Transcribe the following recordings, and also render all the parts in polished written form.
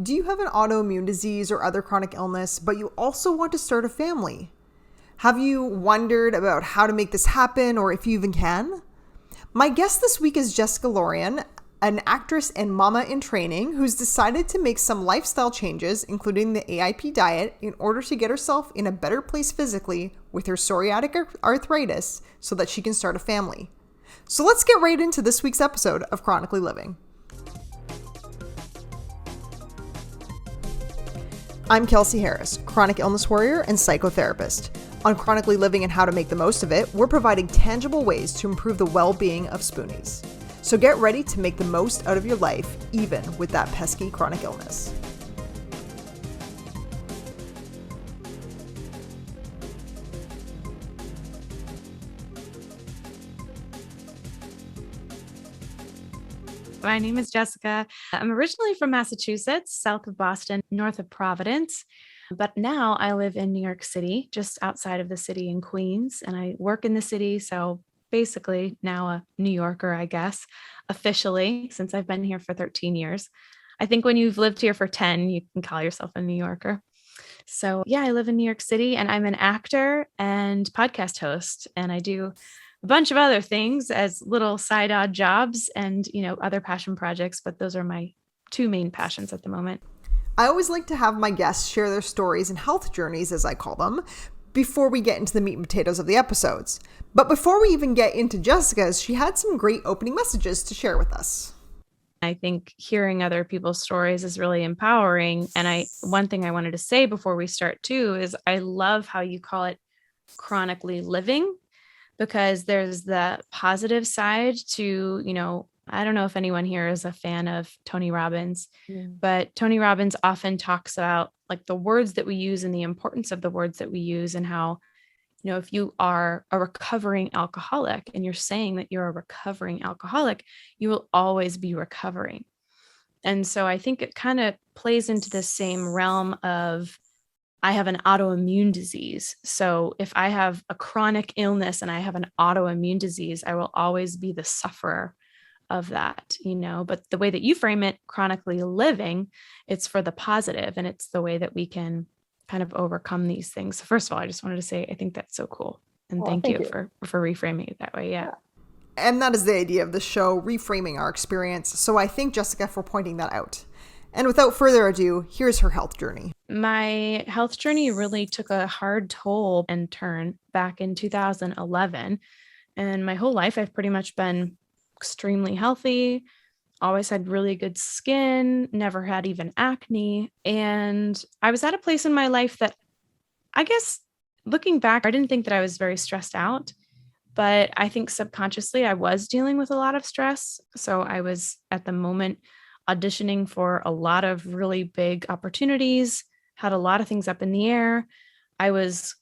Do you have an autoimmune disease or other chronic illness, but you also want to start a family? Have you wondered about how to make this happen or if you even can? My guest this week is Jessica Lorion, an actress and mama in training who's decided to make some lifestyle changes, including the AIP diet, in order to get herself in a better place physically with her psoriatic arthritis so that she can start a family. So let's get right into this week's episode of Chronically Living. I'm Kelsey Harris, chronic illness warrior and psychotherapist. On Chronically Living and How to Make the Most of It, we're providing tangible ways to improve the well-being of spoonies. So get ready to make the most out of your life, even with that pesky chronic illness. My name is Jessica. I'm originally from Massachusetts, south of Boston, north of Providence, but now I live in New York City, just outside of the city in Queens, and I work in the city. So basically now a New Yorker, I guess, officially, since I've been here for 13 years. I think when you've lived here for 10, you can call yourself a New Yorker. So yeah, I live in New York City and I'm an actor and podcast host, and I do a bunch of other things as little side odd jobs and, other passion projects, but those are my two main passions at the moment. I always like to have my guests share their stories and health journeys, as I call them, before we get into the meat and potatoes of the episodes. But before we even get into Jessica's, she had some great opening messages to share with us. I think hearing other people's stories is really empowering. And one thing I wanted to say before we start too is I love how you call it chronically living, because there's the positive side to, I don't know if anyone here is a fan of Tony Robbins, but Tony Robbins often talks about like the words that we use and the importance of the words that we use, and how, if you are a recovering alcoholic and you're saying that you're a recovering alcoholic, you will always be recovering. And so I think it kind of plays into the same realm of, I have an autoimmune disease. So if I have a chronic illness and I have an autoimmune disease, I will always be the sufferer of that, but the way that you frame it, chronically living, it's for the positive, and it's the way that we can kind of overcome these things. So first of all, I just wanted to say, I think that's so cool. And thank you for reframing it that way. Yeah. And that is the idea of the show, reframing our experience. So I thank Jessica for pointing that out. And without further ado, here's her health journey. My health journey really took a hard toll and turn back in 2011. And my whole life, I've pretty much been extremely healthy, always had really good skin, never had even acne. And I was at a place in my life that, I guess, looking back, I didn't think that I was very stressed out, but I think subconsciously I was dealing with a lot of stress. So I was at the moment auditioning for a lot of really big opportunities, had a lot of things up in the air. I was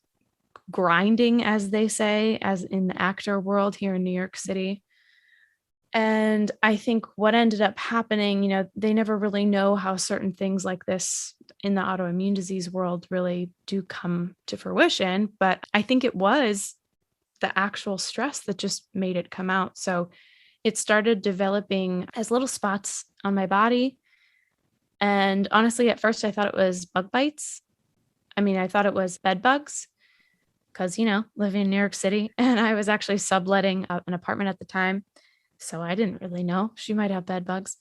grinding, as they say, as in the actor world here in New York City. And I think what ended up happening, they never really know how certain things like this in the autoimmune disease world really do come to fruition. But I think it was the actual stress that just made it come out. So it started developing as little spots on my body. And honestly, at first I thought it was bug bites. I thought it was bed bugs because, living in New York City, and I was actually subletting an apartment at the time. So I didn't really know. She might have bed bugs.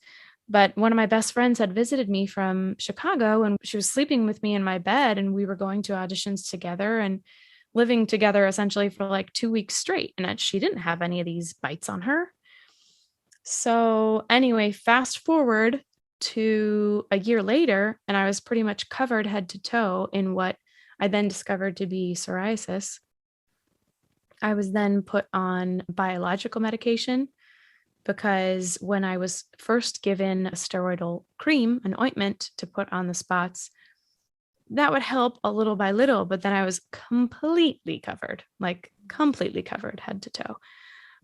But one of my best friends had visited me from Chicago, and she was sleeping with me in my bed, and we were going to auditions together and living together essentially for like 2 weeks straight. And she didn't have any of these bites on her. So anyway, fast forward to a year later, and I was pretty much covered head to toe in what I then discovered to be psoriasis. I was then put on biological medication because when I was first given a steroidal cream, an ointment to put on the spots, that would help a little by little, but then I was completely covered head to toe.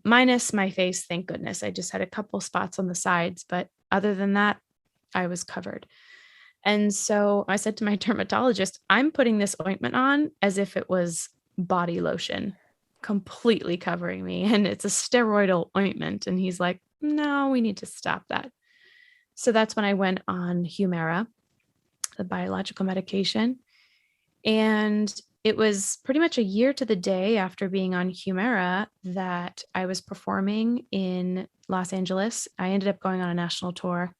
Minus my face, thank goodness. I just had a couple spots on the sides, but other than that, I was covered. And so I said to my dermatologist, I'm putting this ointment on as if it was body lotion, completely covering me. And it's a steroidal ointment. And he's like, no, we need to stop that. So that's when I went on Humira. the biological medication. And it was pretty much a year to the day after being on Humira that I was performing in Los Angeles. I ended up going on a national tour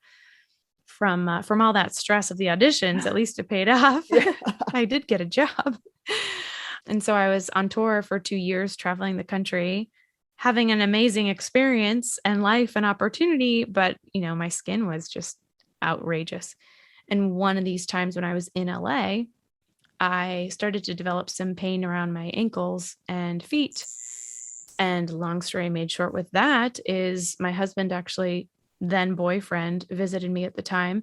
from all that stress of the auditions. At least it paid off. Yeah. I did get a job. And so I was on tour for 2 years, traveling the country, having an amazing experience and life and opportunity. But, my skin was just outrageous. And one of these times when I was in LA, I started to develop some pain around my ankles and feet. And long story made short with that is my husband, actually then boyfriend, visited me at the time,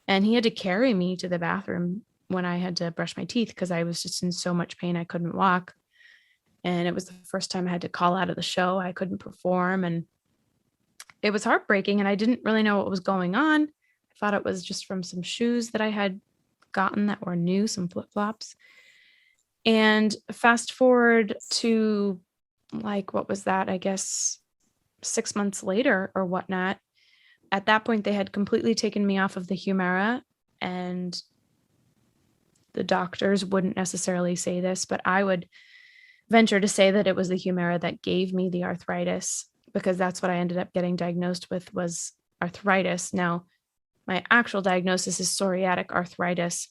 and he had to carry me to the bathroom when I had to brush my teeth because I was just in so much pain I couldn't walk. And it was the first time I had to call out of the show. I couldn't perform, and it was heartbreaking, and I didn't really know what was going on. I thought it was just from some shoes that I had gotten that were new, some flip-flops. And fast forward to what was that? I guess 6 months later or whatnot. At that point, they had completely taken me off of the Humira, and the doctors wouldn't necessarily say this, but I would venture to say that it was the Humira that gave me the arthritis, because that's what I ended up getting diagnosed with, was arthritis. Now, my actual diagnosis is psoriatic arthritis,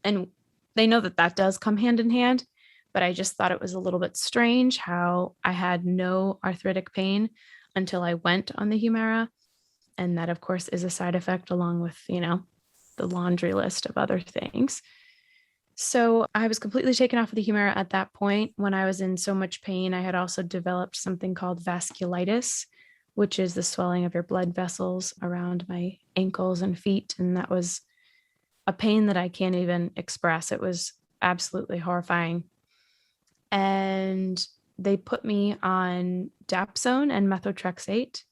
and they know that does come hand in hand, but I just thought it was a little bit strange how I had no arthritic pain until I went on the Humira. And that, of course, is a side effect along with, the laundry list of other things. So I was completely taken off of the Humira at that point. When I was in so much pain, I had also developed something called vasculitis, which is the swelling of your blood vessels around my ankles and feet. And that was a pain that I can't even express. It was absolutely horrifying. And they put me on dapsone and methotrexate.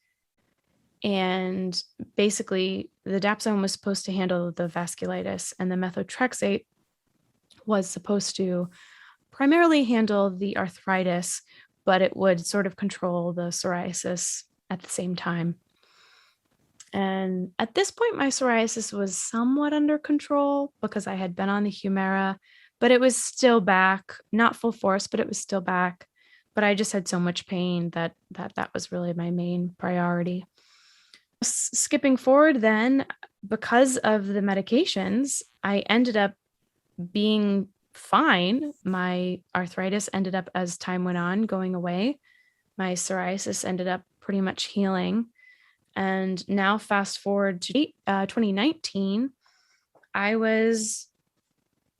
And basically, the dapsone was supposed to handle the vasculitis, and the methotrexate was supposed to primarily handle the arthritis, but it would sort of control the psoriasis at the same time. And at this point, my psoriasis was somewhat under control because I had been on the Humira, but it was still back, not full force, but it was still back. But I just had so much pain that was really my main priority. Skipping forward then, because of the medications, I ended up being fine. My arthritis ended up, as time went on, going away. My psoriasis ended up pretty much healing. And now fast forward to 2019, I was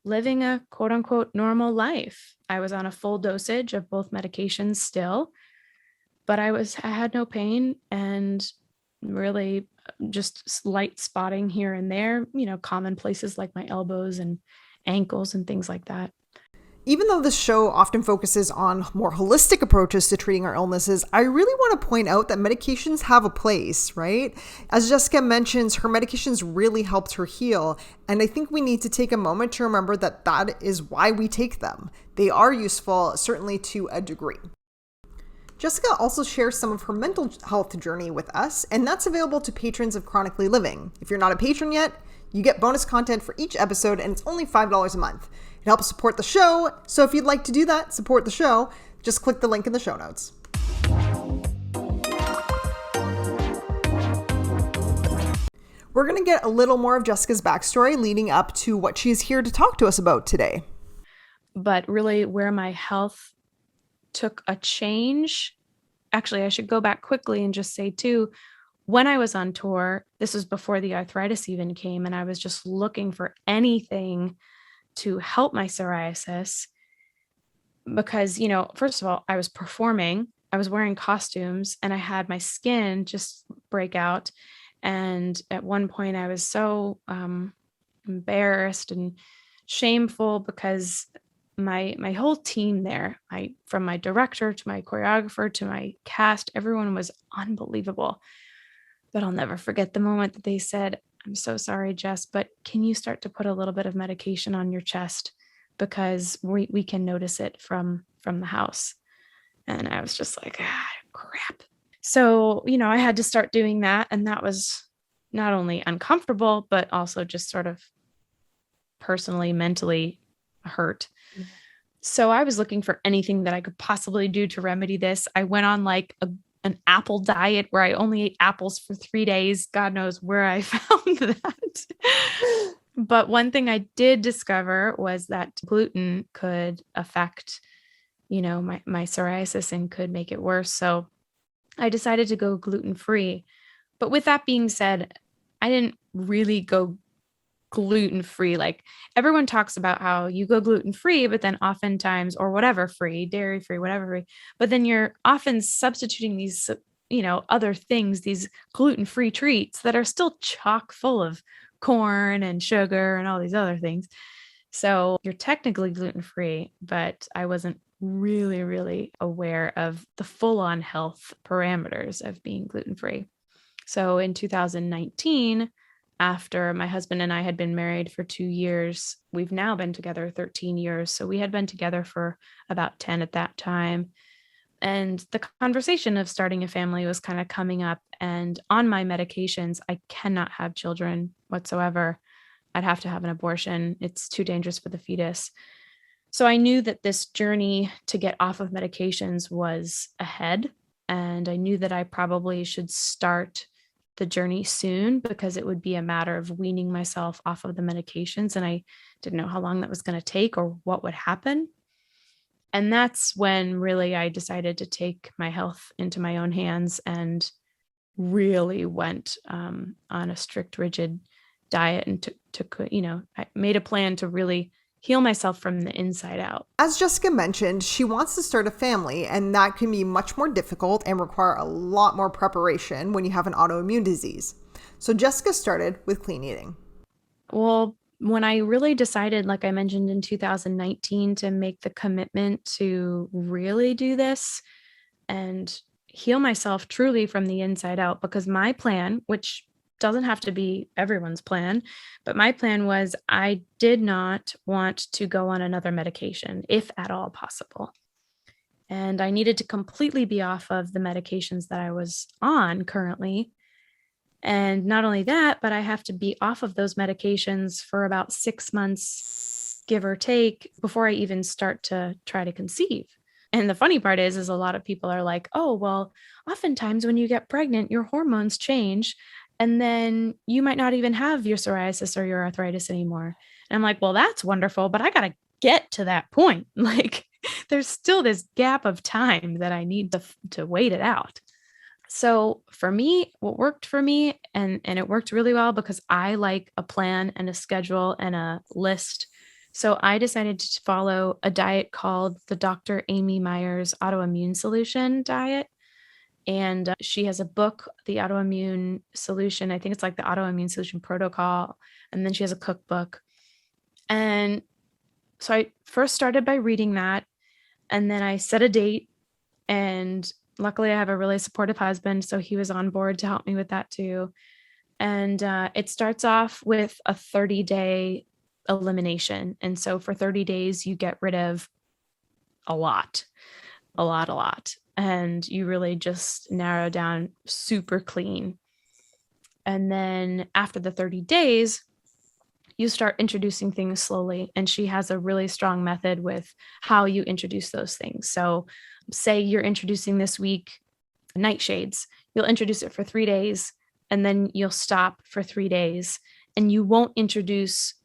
living a quote unquote normal life. I was on a full dosage of both medications still, but I had no pain and really just light spotting here and there, common places like my elbows and ankles and things like that. Even though this show often focuses on more holistic approaches to treating our illnesses, I really want to point out that medications have a place, right? As Jessica mentions, her medications really helped her heal. And I think we need to take a moment to remember that is why we take them. They are useful, certainly to a degree. Jessica also shares some of her mental health journey with us, and that's available to patrons of Chronically Living. If you're not a patron yet, you get bonus content for each episode, and it's only $5 a month. It helps support the show, so if you'd like to do that, support the show, just click the link in the show notes. We're going to get a little more of Jessica's backstory leading up to what she's here to talk to us about today. But really, where my health took a change, actually, I should go back quickly and just say too, when I was on tour, this was before the arthritis even came, and I was just looking for anything to help my psoriasis because, first of all, I was performing, I was wearing costumes, and I had my skin just break out. And at one point I was so embarrassed and shameful because my whole team there, from my director to my choreographer to my cast, everyone was unbelievable. But I'll never forget the moment that they said, "I'm so sorry, Jess, but can you start to put a little bit of medication on your chest? Because we can notice it from the house." And I was just like, crap. So, I had to start doing that. And that was not only uncomfortable, but also just sort of personally, mentally hurt. So I was looking for anything that I could possibly do to remedy this. I went on like an apple diet where I only ate apples for 3 days. God knows where I found that. But one thing I did discover was that gluten could affect, my psoriasis and could make it worse. So I decided to go gluten-free. But with that being said, I didn't really go gluten-free. Like everyone talks about how you go gluten-free, but then oftentimes, or whatever free, dairy-free, whatever free, but then you're often substituting these, other things, these gluten-free treats that are still chock full of corn and sugar and all these other things. So you're technically gluten-free, but I wasn't really, really aware of the full-on health parameters of being gluten-free. So in 2019, after my husband and I had been married for 2 years, we've now been together 13 years. So we had been together for about 10 at that time. And the conversation of starting a family was kind of coming up. And on my medications, I cannot have children whatsoever. I'd have to have an abortion. It's too dangerous for the fetus. So I knew that this journey to get off of medications was ahead. And I knew that I probably should start the journey soon because it would be a matter of weaning myself off of the medications. And I didn't know how long that was going to take or what would happen. And that's when really I decided to take my health into my own hands and really went on a strict, rigid diet and I made a plan to really heal myself from the inside out. As Jessica mentioned, she wants to start a family, and that can be much more difficult and require a lot more preparation when you have an autoimmune disease. So Jessica started with clean eating. Well, when I really decided, like I mentioned in 2019, to make the commitment to really do this and heal myself truly from the inside out, because my plan, which doesn't have to be everyone's plan, but my plan was I did not want to go on another medication, if at all possible. And I needed to completely be off of the medications that I was on currently. And not only that, but I have to be off of those medications for about 6 months, give or take, before I even start to try to conceive. And the funny part is a lot of people are like, oh, well, oftentimes when you get pregnant, your hormones change. And then you might not even have your psoriasis or your arthritis anymore. And I'm like, well, that's wonderful, but I got to get to that point. Like there's still this gap of time that I need to wait it out. So for me, what worked for me, and it worked really well because I like a plan and a schedule and a list. So I decided to follow a diet called the Dr. Amy Myers Autoimmune Solution Diet. And she has a book, the Autoimmune Solution. I think it's like the Autoimmune Solution Protocol. And then she has a cookbook. And so I first started by reading that. And then I set a date. And luckily I have a really supportive husband. So he was on board to help me with that too. And it starts off with a 30-day elimination. And so for 30 days, you get rid of a lot. And you really just narrow down super clean. And then after the 30 days, you start introducing things slowly. And she has a really strong method with how you introduce those things. So say you're introducing this week nightshades, you'll introduce it for 3 days, and then you'll stop for 3 days. And you won't introduce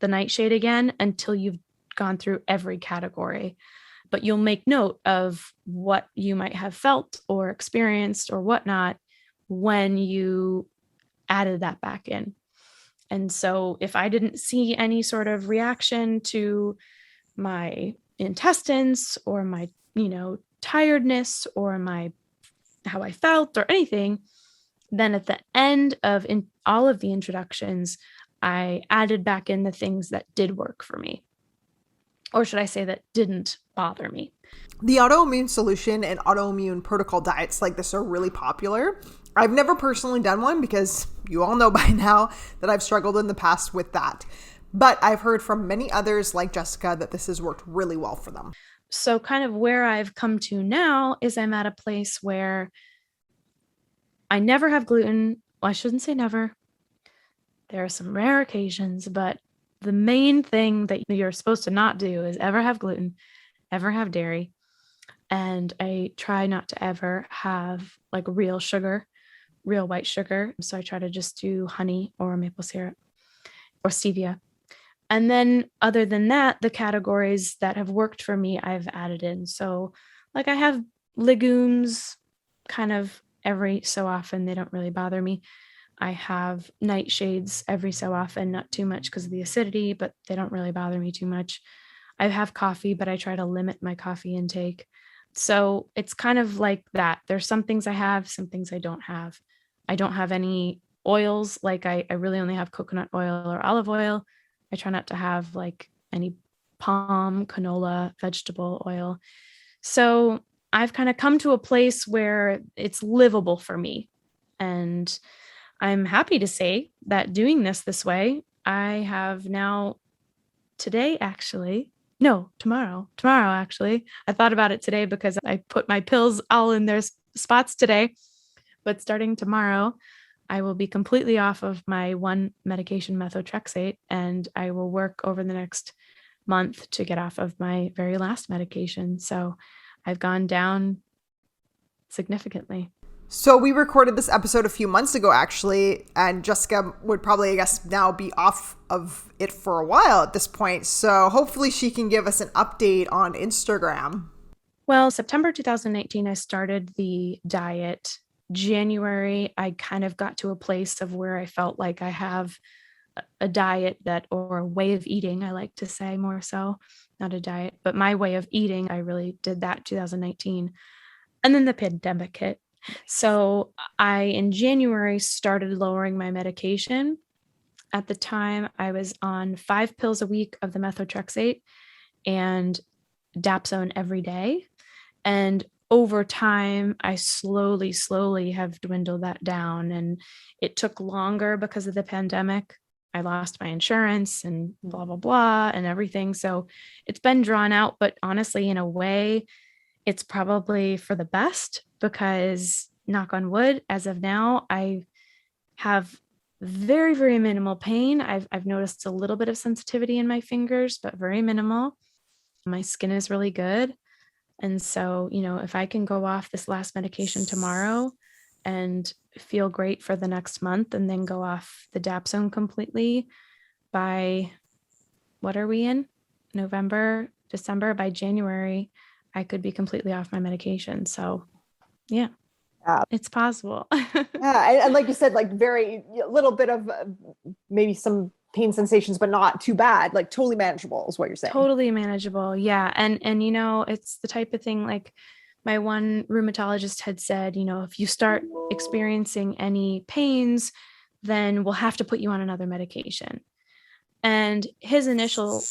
the nightshade again until you've gone through every category. But you'll make note of what you might have felt or experienced or whatnot when you added that back in. And so if I didn't see any sort of reaction to my intestines or my, tiredness or how I felt or anything, then at the end of all of the introductions, I added back in the things that did work for me. Or should I say that didn't bother me? The Autoimmune Solution and Autoimmune Protocol diets like this are really popular. I've never personally done one because you all know by now that I've struggled in the past with that. But I've heard from many others like Jessica that this has worked really well for them. So kind of where I've come to now is I'm at a place where I never have gluten. Well, I shouldn't say never. There are some rare occasions, but the main thing that you're supposed to not do is ever have gluten, ever have dairy. And I try not to ever have like real sugar, real white sugar. So I try to just do honey or maple syrup or stevia. And then other than that, the categories that have worked for me, I've added in. So like I have legumes kind of every so often. They don't really bother me. I have nightshades every so often, not too much because of the acidity, but they don't really bother me too much. I have coffee, but I try to limit my coffee intake. So it's kind of like that. There's some things I have, some things I don't have. I don't have any oils. Like I really only have coconut oil or olive oil. I try not to have like any palm, canola, vegetable oil. So I've kind of come to a place where it's livable for me. And I'm happy to say that doing this way, I have now today, actually, no, tomorrow, actually. I thought about it today because I put my pills all in their spots today, but starting tomorrow, I will be completely off of my one medication, methotrexate, and I will work over the next month to get off of my very last medication. So I've gone down significantly. So we recorded this episode a few months ago, actually, and Jessica would probably, I guess, now be off of it for a while at this point. So hopefully she can give us an update on Instagram. Well, September 2019, I started the diet. January, I kind of got to a place of where I felt like I have a diet that, or a way of eating, I like to say more so, not a diet, but my way of eating, I really did that 2019. And then the pandemic hit. So I, in January, started lowering my medication. At the time, I was on 5 pills a week of the methotrexate and dapsone every day. And over time, I slowly have dwindled that down. And it took longer because of the pandemic. I lost my insurance and blah, blah, blah, and everything. So it's been drawn out. But honestly, in a way, it's probably for the best because, knock on wood, as of now, I have very, very minimal pain. I've noticed a little bit of sensitivity in my fingers, but very minimal. My skin is really good. And so, if I can go off this last medication tomorrow and feel great for the next month and then go off the dapsone completely by, what are we in? November, December, by January, I could be completely off my medication. So yeah, it's possible. Yeah. And like you said, like very little bit of maybe some pain sensations, but not too bad, like totally manageable is what you're saying. Totally manageable. Yeah. And it's the type of thing, like my one rheumatologist had said, if you start experiencing any pains, then we'll have to put you on another medication. And his initial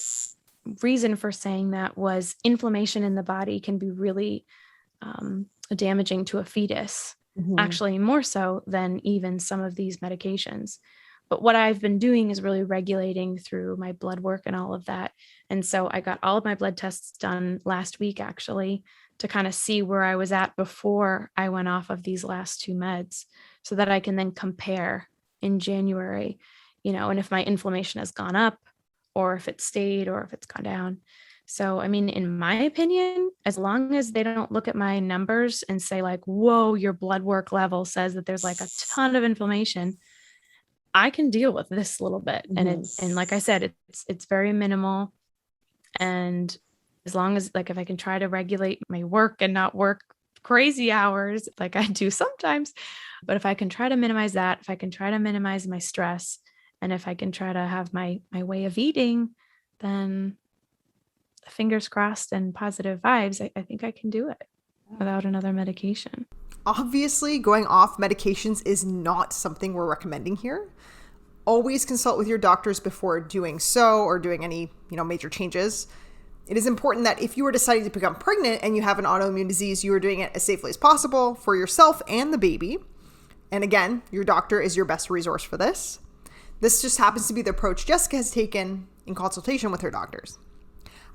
reason for saying that was inflammation in the body can be really damaging to a fetus, actually more so than even some of these medications. But what I've been doing is really regulating through my blood work and all of that. And so I got all of my blood tests done last week, actually, to kind of see where I was at before I went off of these last 2 meds so that I can then compare in January, and if my inflammation has gone up or if it stayed or if it's gone down. So, I mean, in my opinion, as long as they don't look at my numbers and say like, whoa, your blood work level says that there's like a ton of inflammation, I can deal with this a little bit. And like I said, it's very minimal. And as long as, like, if I can try to regulate my work and not work crazy hours like I do sometimes, but if I can try to minimize that, if I can try to minimize my stress, and if I can try to have my way of eating, then fingers crossed and positive vibes, I think I can do it without another medication. Obviously, going off medications is not something we're recommending here. Always consult with your doctors before doing so or doing any, major changes. It is important that if you are deciding to become pregnant and you have an autoimmune disease, you are doing it as safely as possible for yourself and the baby. And again, your doctor is your best resource for this. This just happens to be the approach Jessica has taken in consultation with her doctors.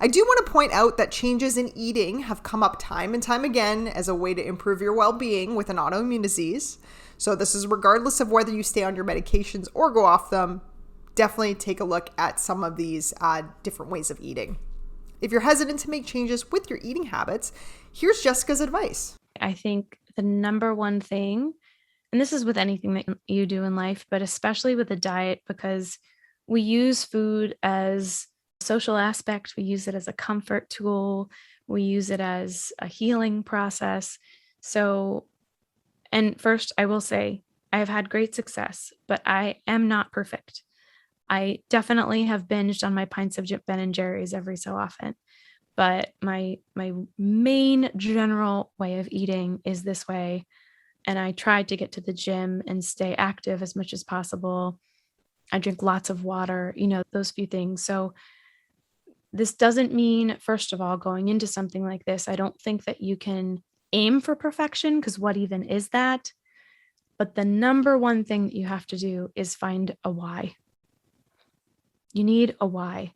I do want to point out that changes in eating have come up time and time again as a way to improve your well-being with an autoimmune disease. So this is regardless of whether you stay on your medications or go off them. definitely take a look at some of these different ways of eating. If you're hesitant to make changes with your eating habits, here's Jessica's advice. I think the number one thing, and this is with anything that you do in life, but especially with a diet, because we use food as a social aspect, we use it as a comfort tool, we use it as a healing process. So, and first, I will say, I have had great success, but I am not perfect. I definitely have binged on my pints of Ben and Jerry's every so often. But my main general way of eating is this way. And I tried to get to the gym and stay active as much as possible. I drink lots of water, those few things. So this doesn't mean, first of all, going into something like this, I don't think that you can aim for perfection, because what even is that? But the number one thing that you have to do is find a why. You need a why.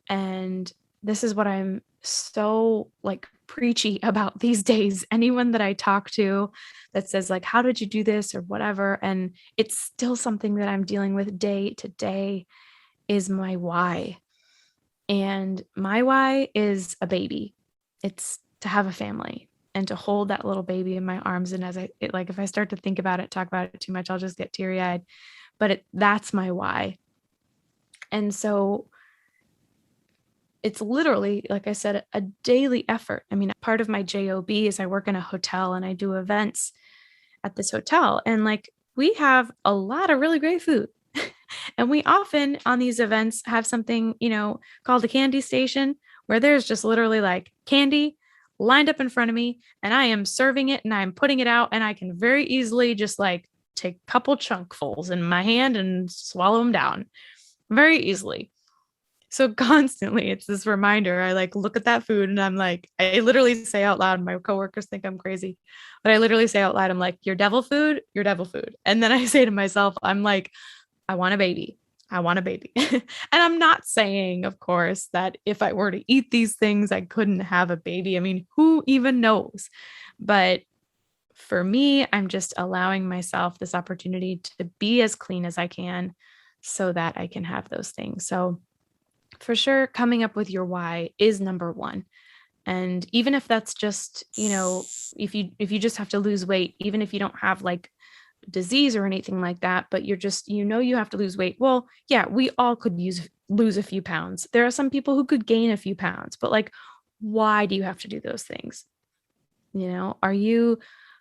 And this is what I'm so preachy about these days. Anyone that I talk to that says how did you do this or whatever, and it's still something that I'm dealing with day to day, is my why. And my why is a baby. It's to have a family and to hold that little baby in my arms. And if I start to think about it, talk about it too much, I'll just get teary-eyed. But that's my why. And so it's literally, like I said, a daily effort. I mean, part of my job is I work in a hotel and I do events at this hotel. And we have a lot of really great food. And we often on these events have something, called a candy station, where there's just literally candy lined up in front of me, and I am serving it and I'm putting it out, and I can very easily just take a couple chunkfuls in my hand and swallow them down very easily. So constantly it's this reminder. I look at that food and I'm I literally say out loud, my coworkers think I'm crazy, but I literally say out loud, I'm your devil food, your devil food. And then I say to myself, I'm I want a baby. I want a baby. And I'm not saying, of course, that if I were to eat these things, I couldn't have a baby. I mean, who even knows? But for me, I'm just allowing myself this opportunity to be as clean as I can so that I can have those things. So for sure, coming up with your why is number one. And even if that's just, if you just have to lose weight, even if you don't have disease or anything like that, but you're just, you have to lose weight. Well, yeah, we all could lose a few pounds. There are some people who could gain a few pounds, but why do you have to do those things? Are you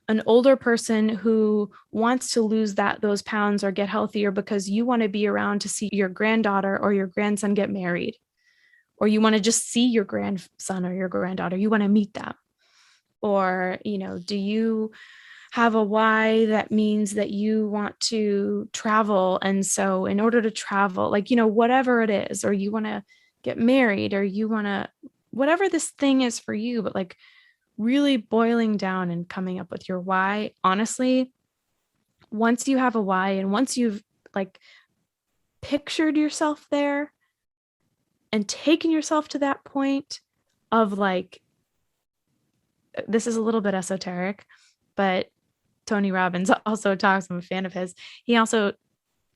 an older person who wants to lose those pounds or get healthier because you want to be around to see your granddaughter or your grandson get married, or you want to just see your grandson or your granddaughter, you want to meet them? Or, do you have a why that means that you want to travel? And so in order to travel, whatever it is, or you want to get married, or you want to, whatever this thing is for you, but really boiling down and coming up with your why. Honestly, once you have a why and once you've pictured yourself there and taken yourself to that point of this is a little bit esoteric, but Tony Robbins also talks, I'm a fan of his. He also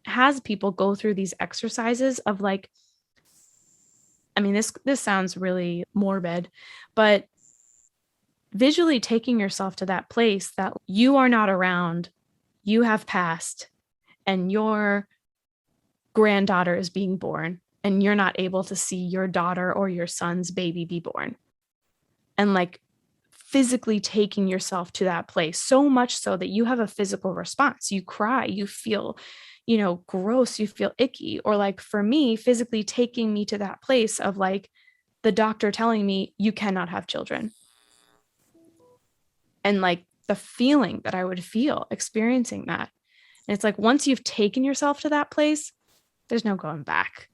has people go through these exercises of this sounds really morbid, but visually taking yourself to that place that you are not around, you have passed, and your granddaughter is being born, and you're not able to see your daughter or your son's baby be born. And physically taking yourself to that place, so much so that you have a physical response. You cry, you feel, gross, you feel icky. Or for me, physically taking me to that place of the doctor telling me you cannot have children. And the feeling that I would feel experiencing that. And it's once you've taken yourself to that place, there's no going back,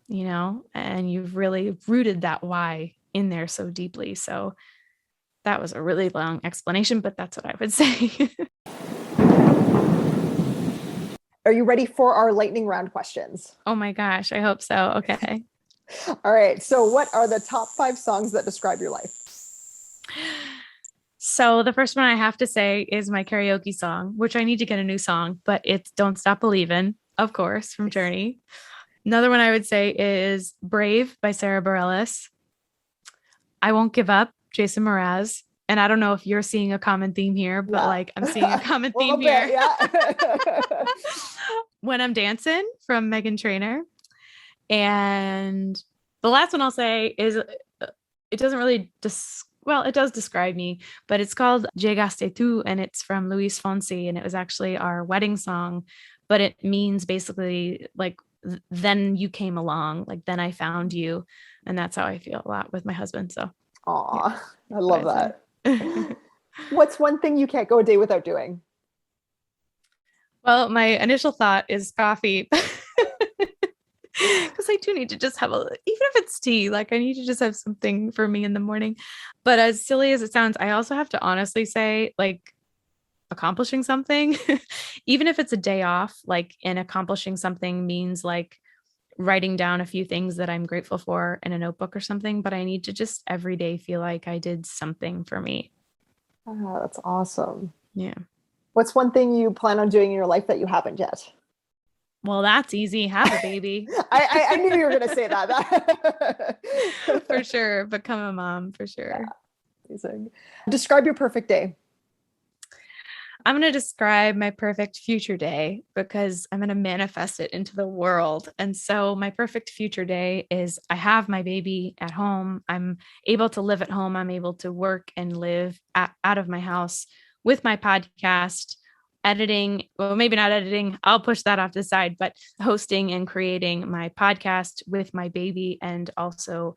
and you've really rooted that why in there so deeply. So that was a really long explanation, but that's what I would say. Are you ready for our lightning round questions? Oh my gosh, I hope so. Okay. All right. So what are the top 5 songs that describe your life? So the first one I have to say is my karaoke song, which I need to get a new song, but it's Don't Stop Believin'. of course, from Journey. Another one I would say is Brave by Sarah Bareilles. I Won't Give Up, Jason Mraz. And I don't know if you're seeing a common theme here, but like I'm seeing a common theme here. Yeah. When I'm Dancing from Meghan Trainor. And the last one I'll say is it doesn't really it does describe me, but it's called Llegaste Tú, and it's from Luis Fonsi, and it was actually our wedding song, but it means basically like then you came along, like then I found you, and that's how I feel a lot with my husband. So, aw, yeah, I love that. What's one thing you can't go a day without doing? Well, my initial thought is coffee. Because I do need to just have even if it's tea, like I need to just have something for me in the morning. But as silly as it sounds, I also have to honestly say, like, accomplishing something, even if it's a day off, like, and accomplishing something means like writing down a few things that I'm grateful for in a notebook or something. But I need to just every day feel like I did something for me. Oh, that's awesome. Yeah. What's one thing you plan on doing in your life that you haven't yet? Well, that's easy. Have a baby. I knew you were going to say that. For sure. Become a mom, for sure. Yeah. Amazing. Describe your perfect day. I'm going to describe my perfect future day because I'm going to manifest it into the world. And so my perfect future day is I have my baby at home. I'm able to live at home. I'm able to work and live out of my house with my podcast, editing, well, maybe not editing, I'll push that off to the side, but hosting and creating my podcast with my baby and also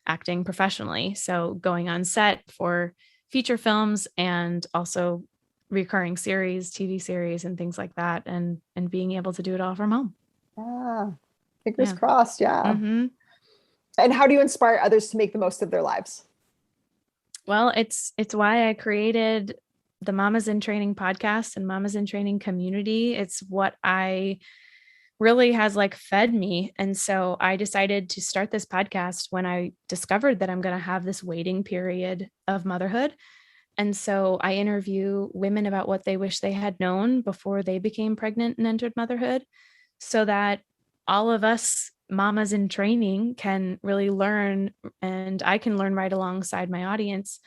acting professionally. So going on set for feature films and also recurring series, TV series and things like that. And being able to do it all from home. Yeah. Fingers crossed. Yeah. Mm-hmm. And how do you inspire others to make the most of their lives? Well, it's why I created the Mamas in Training podcast and Mamas in Training community. It's what I really has like fed me. And so I decided to start this podcast when I discovered that I'm going to have this waiting period of motherhood. And so I interview women about what they wish they had known before they became pregnant and entered motherhood, so that all of us mamas in training can really learn, and I can learn right alongside my audience.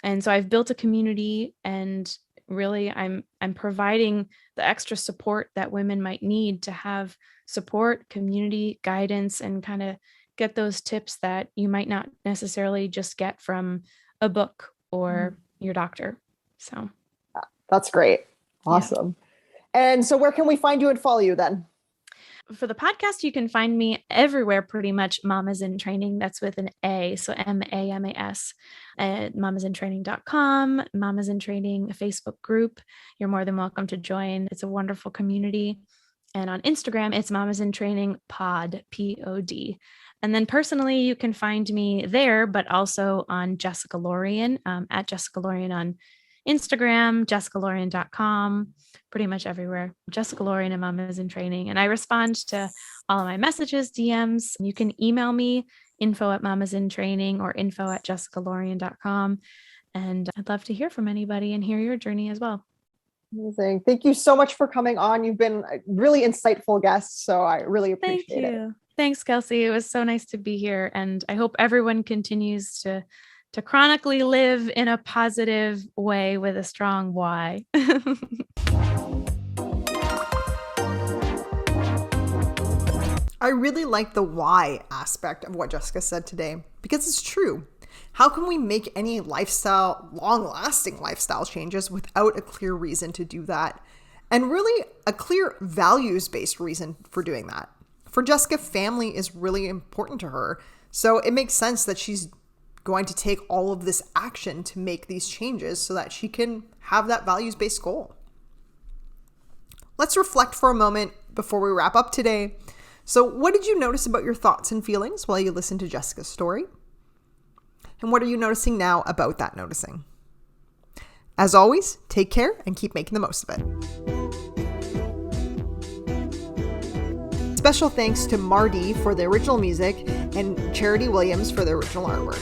And so I've built a community, and really I'm providing the extra support that women might need to have support, community, guidance, and kind of get those tips that you might not necessarily just get from a book or your doctor. So that's great. Awesome. Yeah. And so where can we find you and follow you then? For the podcast, you can find me everywhere, pretty much. Mamas in Training. That's with an A. So MAMAS at mamasintraining.com, Mamas in Training Facebook group. You're more than welcome to join. It's a wonderful community. And on Instagram, it's Mamas in Training Pod, POD. And then personally, you can find me there, but also on Jessica Lorion, at Jessica Lorion on Instagram, jessicalorion.com, pretty much everywhere. Jessica Lorion and Mamas in Training. And I respond to all of my messages, DMs. You can email me, info@mamasintraining or info@jessicalorion.com. And I'd love to hear from anybody and hear your journey as well. Amazing. Thank you so much for coming on. You've been a really insightful guest, so I really appreciate it. Thanks, Kelsey. It was so nice to be here. And I hope everyone continues to chronically live in a positive way with a strong why. I really like the why aspect of what Jessica said today, because it's true. How can we make any long-lasting lifestyle changes without a clear reason to do that? And really a clear values-based reason for doing that. For Jessica, family is really important to her. So it makes sense that she's going to take all of this action to make these changes so that she can have that values-based goal. Let's reflect for a moment before we wrap up today. So what did you notice about your thoughts and feelings while you listened to Jessica's story? And what are you noticing now about that noticing? As always, take care and keep making the most of it. Special thanks to Marty for the original music and Charity Williams for the original artwork.